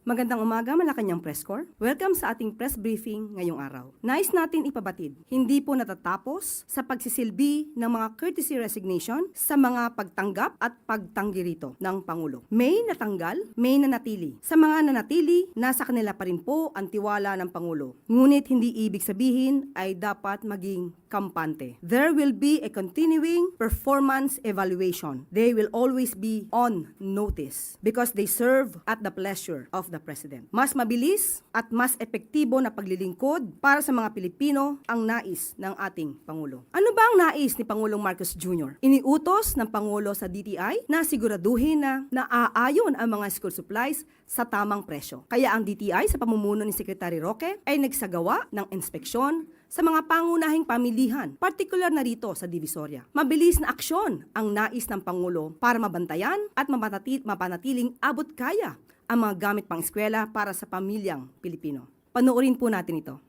Magandang umaga, Malacanang Press Corps. Welcome sa ating press briefing ngayong araw. Nais natin ipabatid, hindi po natatapos sa pagsisilbi ng mga courtesy resignation sa mga pagtanggap at pagtanggi rito ng Pangulo. May natanggal, may nanatili. Sa mga nanatili, nasa kanila pa rin po ang tiwala ng Pangulo. Ngunit hindi ibig sabihin ay dapat maging kampante. There will be a continuing performance evaluation. They will always be on notice because they serve at the pleasure of the President. Mas mabilis at mas epektibo na paglilingkod para sa mga Pilipino ang nais ng ating Pangulo. Ano ba ang nais ni Pangulong Marcos Jr.? Iniutos ng Pangulo sa DTI na siguraduhin na naaayon ang mga school supplies sa tamang presyo. Kaya ang DTI sa pamumuno ni Secretary Roque ay nagsagawa ng inspeksyon sa mga pangunahing pamilihan, partikular na rito sa Divisoria. Mabilis na aksyon ang nais ng Pangulo para mabantayan at mapanatiling abot kaya ang mga gamit pang eskwela para sa pamilyang Pilipino. Panoorin po natin ito.